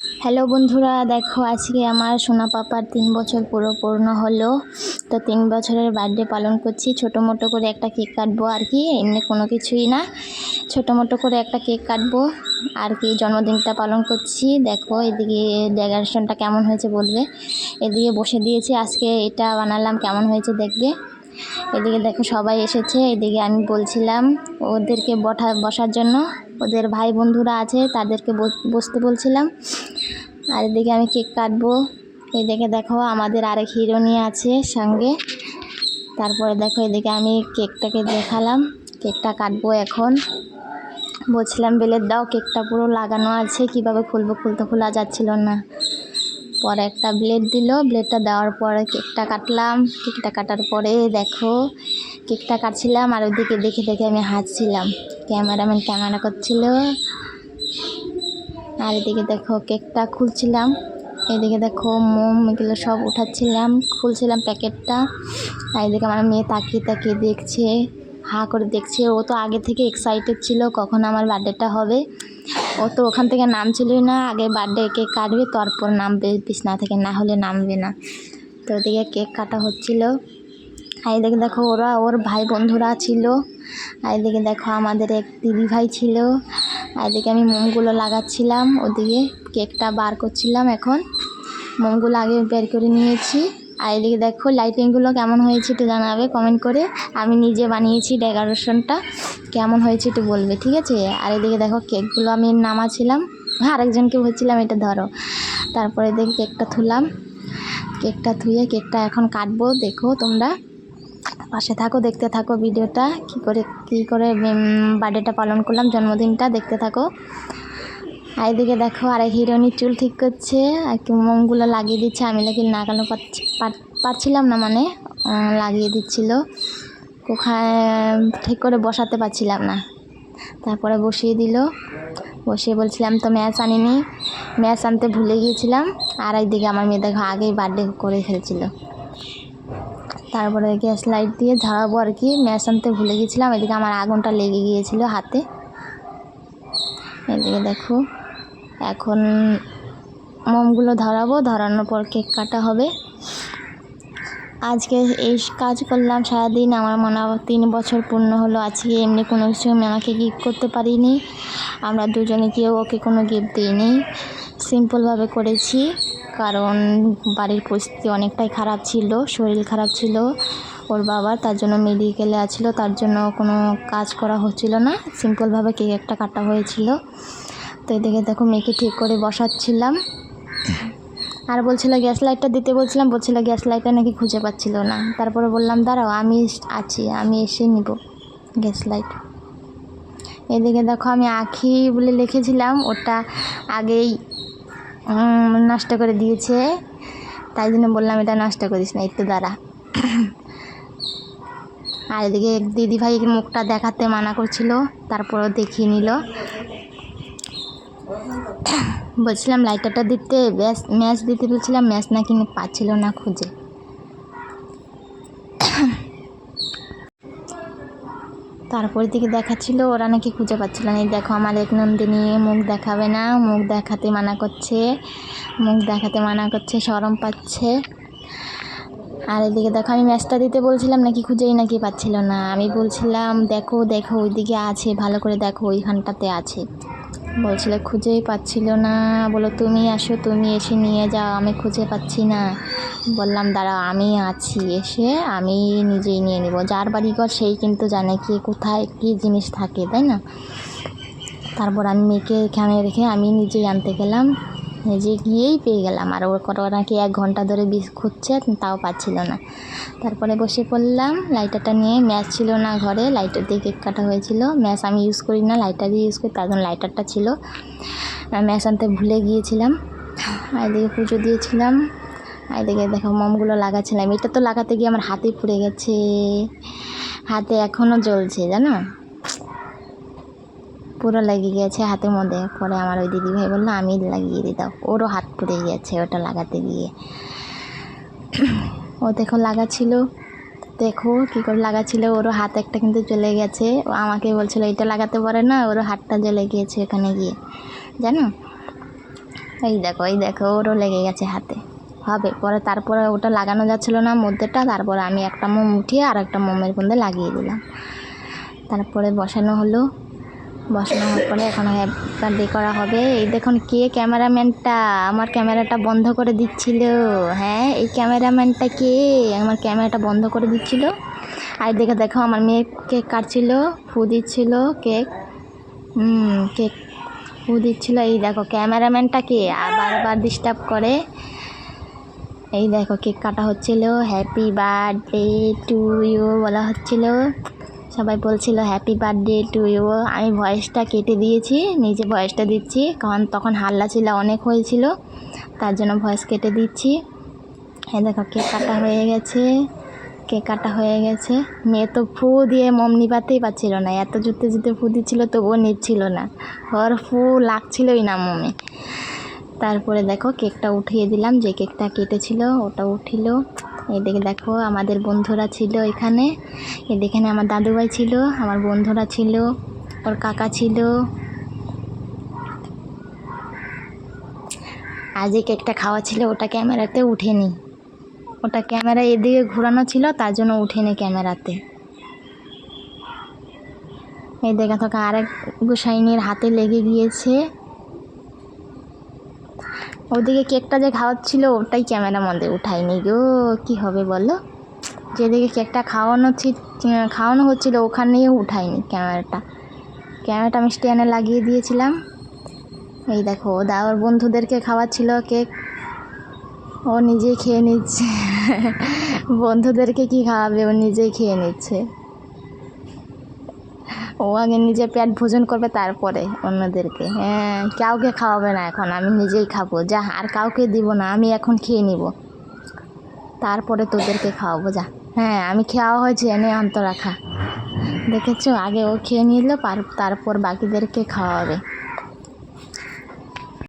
Hello বন্ধুরা, দেখো আজকে আমার সোনা পাপার 3 বছর পুরো পূর্ণ হলো। তো 3 বছরের বার্থডে পালন করছি। ছোটো মোটো করে একটা কেক কাটবো আর কি, এমনি কোনো কিছুই না। ছোটো মোটো করে একটা কেক কাটবো আর কি, জন্মদিনটা পালন করছি। দেখো এদিকে ডেকোরেশনটা কেমন হয়েছে বলবে। এদিকে বসে দিয়েছি, আজকে এটা বানালাম, কেমন হয়েছে দেখবে। এদিকে দেখো সবাই এসেছে। এদিকে আমি বলছিলাম ওদেরকে বসার জন্য, ওদের ভাই বন্ধুরা আছে তাদেরকে বসতে বলছিলাম। আর এদিকে আমি কেক কাটবো। এদিকে দেখো আমাদের আরেক হিরোইনি আছে সঙ্গে। তারপরে দেখো এদিকে আমি কেকটাকে দেখালাম, কেকটা কাটবো এখন। বলছিলাম বেলের দাও, কেকটা পুরো লাগানো আছে, কিভাবে খুলবো, খোলা যাচ্ছিল না। পরে একটা ব্লেড দিল, ব্লেডটা দেওয়ার পরে কেকটা কাটলাম। কেকটা কাটার পরে দেখো কেকটা কাটছিলাম আর ওইদিকে দেখে দেখে আমি হাসছিলাম। ক্যামেরাম্যান ক্যামেরা করছিল। আর এদিকে দেখো কেকটা খুলছিলাম। এদিকে দেখো মোম এগুলো সব উঠাচ্ছিলাম, খুলছিলাম প্যাকেটটা। আর এদিকে আমার মেয়ে তাকিয়ে তাকিয়ে দেখছে, হা করে দেখছে। ও তো আগে থেকে এক্সাইটেড ছিল কখন আমার বার্থডেটা হবে। ও তো ওখান থেকে নামছিলই না, আগে বার্থডে কেক কাটবে তারপর নামবে বিছনা থেকে, না হলে নামবে না। তো ওদিকে কেক কাটা হচ্ছিল। আর এদিকে দেখো ওর ভাই বন্ধুরা ছিল। আর এদিকে দেখো আমাদের এক দিদি ভাই ছিল। আর এদিকে আমি মোমগুলো লাগাচ্ছিলাম, ওদিকে কেকটা বার করছিলাম। এখন মোমগুলো আগে বের করে নিয়েছি। আর এদিকে দেখো লাইটিংগুলো কেমন হয়েছে একটু জানাবে কমেন্ট করে। আমি নিজে বানিয়েছি, ডেকোরেশনটা কেমন হয়েছে একটু বলবে, ঠিক আছে। আর এদিকে দেখো কেকগুলো আমি নামাচ্ছিলাম, আরেকজনকে বলছিলাম এটা ধরো। তারপরে দেখি কেকটা থুলাম, কেকটা ধুয়ে কেকটা এখন কাটবো। দেখো তোমরা পাশে থাকো, দেখতে থাকো ভিডিওটা, কী করে বার্থডেটা পালন করলাম, জন্মদিনটা দেখতে থাকো। আর এদিকে দেখো আরেক হিরোইনির চুল ঠিক করছে আর কি, মোমগুলো লাগিয়ে দিচ্ছে। আমি লাগানো পারছিলাম না, মানে লাগিয়ে দিচ্ছিল। কোথায় ঠিক করে বসাতে পারছিলাম না। তারপরে বসিয়ে দিল। বসিয়ে বলছিলাম তো ম্যাচ আনিনি, ম্যাচ আনতে ভুলে গিয়েছিলাম। আর একদিকে আমার মেয়ে দেখো আগেই বার্থডে করে ফেলছিল। তারপরে গ্যাস লাইট দিয়ে ঝাড়াবো আর কি, ম্যাচ আনতে ভুলে গিয়েছিলাম। এদিকে আমার আগুনটা লেগে গিয়েছিল হাতে। এদিকে দেখো এখন মোমগুলো ধরাবো, ধরানোর পর কেক কাটা হবে। আজকে এই কাজ করলাম সারাদিন। আমার মনে হয় 3 বছর পূর্ণ হলো আজকে। এমনি কোনো কিছু আমি আমাকে গিফট করতে পারিনি, আমরা দুজনে কেউ ওকে কোনো গিফট দিইনি, সিম্পলভাবে করেছি। কারণ বাড়ির পরিস্থিতি অনেকটাই খারাপ ছিল, শরীর খারাপ ছিল ওর বাবার, তার জন্য মেডিকেলে আছিল, তার জন্য কোনো কাজ করা হচ্ছিল না। সিম্পলভাবে কেক একটা কাটা হয়েছিল। তো এদিকে দেখো মেয়েকে ঠিক করে বসাচ্ছিলাম। আর বলছিল গ্যাস লাইটটা দিতে বলছিলাম, বলছিল গ্যাস লাইটটা নাকি খুঁজে পাচ্ছিল না। তারপরে বললাম দাঁড়াও আমি আছি, আমি এসে নিব গ্যাস লাইট। এদিকে দেখো আমি আখি বলে লিখেছিলাম, ওটা আগেই নষ্ট করে দিয়েছে, তাই জন্য বললাম এটা নষ্ট করিস না, একটু দাঁড়া। আর এদিকে দিদি ভাই মুখটা দেখাতে মানা করছিল, তারপরও দেখিয়ে নিল। বলছিলাম লাইটারটা দিতে, ম্যাচ দিতে বলছিলাম, ম্যাচ নাকি পাচ্ছিল না খুঁজে। তারপর দিকে দেখাচ্ছিল, ওরা নাকি খুঁজে পাচ্ছিল না। এই দেখো আমার এক নন্দিনী মুখ দেখাবে না, মুখ দেখাতে মানা করছে, শরম পাচ্ছে। আর এদিকে দেখো আমি ম্যাচটা দিতে বলছিলাম, নাকি খুঁজেই নাকি পাচ্ছিল না। আমি বলছিলাম দেখো দেখো ওইদিকে আছে, ভালো করে দেখো ওইখানটাতে আছে। বলছিল খুঁজেই পাচ্ছিল না, বলো তুমি আসো, তুমি এসে নিয়ে যাও, আমি খুঁজে পাচ্ছি না। বললাম দাঁড়াও আমি আছি, এসে আমি নিজেই নিয়ে নিব। যার বাড়িঘর সেই কিন্তু জানে কি কোথায় কী জিনিস থাকে, তাই না। তারপর আমি মেয়েকে এখানে রেখে আমি নিজেই আনতে গেলাম, নিজে গিয়েই পেয়ে গেলাম। আর ওরা নাকি 1 ঘন্টা ধরে খুঁজছে, তাও পাচ্ছিল না। তারপরে বসে পড়লাম লাইটারটা নিয়ে। ম্যাচ ছিল না ঘরে, লাইটার দিয়ে কেক কাটা হয়েছিল। ম্যাচ আমি ইউজ করি না, লাইটার দিয়ে ইউজ করি, তার জন্য লাইটারটা ছিল। ম্যাচ আনতে ভুলে গিয়েছিলাম। আর এদিকে পুজো দিয়েছিলাম। আর এদিকে দেখো মোমগুলো লাগাচ্ছিলাম। এটা তো লাগাতে গিয়ে আমার হাতে পুড়ে গেছে, হাতে এখনও জ্বলছে জানো, পুরো লেগে গিয়েছে হাতের মধ্যে। পরে আমার ওই দিদি ভাই বললো আমি লাগিয়ে দিই, দাও, ওরও হাত পুড়ে গিয়েছে ওটা লাগাতে গিয়ে। ও দেখো লাগাচ্ছিল, দেখো কী করে লাগাচ্ছিল, ওরও হাত একটা কিন্তু জ্বলে গেছে। ও আমাকে বলছিল এটা লাগাতে পারে না, ওরও হাতটা জ্বলে গিয়েছে ওখানে গিয়ে, জানো। এই দেখো ওরও লেগে গেছে হাতে। হবে পরে, তারপরে ওটা লাগানো যাচ্ছিল না মধ্যেটা, তারপরে আমি একটা মোম উঠিয়ে আর একটা মোমের মধ্যে লাগিয়ে দিলাম। তারপরে বসানো হলো, বসানো হওয়ার পরে এখন বার্থডে করা হবে। এই দেখুন কে ক্যামেরাম্যানটা আমার ক্যামেরাটা বন্ধ করে দিচ্ছিল। হ্যাঁ, এই ক্যামেরাম্যানটা কে আমার ক্যামেরাটা বন্ধ করে দিচ্ছিল। আর দেখে দেখো আমার মেয়ে কেক কাটছিল, ফু দিচ্ছিল কেক, কেক ফু দিচ্ছিল। এই দেখো ক্যামেরাম্যানটা কে বারবার ডিস্টার্ব করে। এই দেখো কেক কাটা হচ্ছিল, হ্যাপি বার্থডে টু ইউ বলা হচ্ছিল, সবাই বলছিল হ্যাপি বার্থডে টু ইউ। আমি ভয়েসটা কেটে দিয়েছি, নিজে ভয়েসটা দিচ্ছি, কারণ তখন হাল্লা চিল্লা অনেক হয়েছিল, তার জন্য ভয়েস কেটে দিচ্ছি। এই দেখো কেক কাটা হয়ে গেছে, কেক কাটা হয়ে গেছে। মেয়ে তো ফু দিয়ে মোম নিভাতেই পারছিল না, এত জুতে জুতে ফু দিচ্ছিল তবুও নিচ্ছিল না, ওর ফু লাগছিলই না মোমে। তারপরে দেখো কেকটা উঠিয়ে দিলাম, যে কেকটা কেটেছিল ওটা উঠিল। এদিকে দেখো আমাদের বন্ধুরা ছিল এখানে, এখানে আমার দাদুভাই ছিল, আমার বন্ধুরা ছিল, ওর কাকা ছিল। আর যে কেকটা খাওয়া ছিল ওটা ক্যামেরাতে উঠেনি, ওটা ক্যামেরা এদিকে ঘোরানো ছিল তার জন্য উঠেনি ক্যামেরাতে। এই দেখে তো আরেক গোসাইনির হাতে লেগে গিয়েছে। ওদিকে কেকটা যে খাওয়াচ্ছিল ওটাই ক্যামেরা মধ্যে উঠায়নি গো, কি হবে বলো। যেদিকে কেকটা খাওয়ানো হচ্ছিল ওখানেই উঠায়নি ক্যামেরাটা আমি স্ট্যান্ডে লাগিয়ে দিয়েছিলাম। এই দেখো ওর বন্ধুদেরকে খাওয়াচ্ছিল কেক, ও নিজেই খেয়ে নিচ্ছে। বন্ধুদেরকে কি খাওয়াবে, ও নিজেই খেয়ে নিচ্ছে। ও আগে নিজে পেট ভোজন করবে তারপরে অন্যদেরকে। হ্যাঁ, কাউকে খাওয়াবে না এখন, আমি নিজেই খাবো, যা আর কাউকে দিব না, আমি এখন খেয়ে নিব, তারপরে তোদেরকে খাওয়াবো যা। হ্যাঁ, আমি খাওয়া হয়েছে এনে অন্ত রাখা, দেখেছো, আগে ও খেয়ে নিল তারপর বাকিদেরকে খাওয়াবে।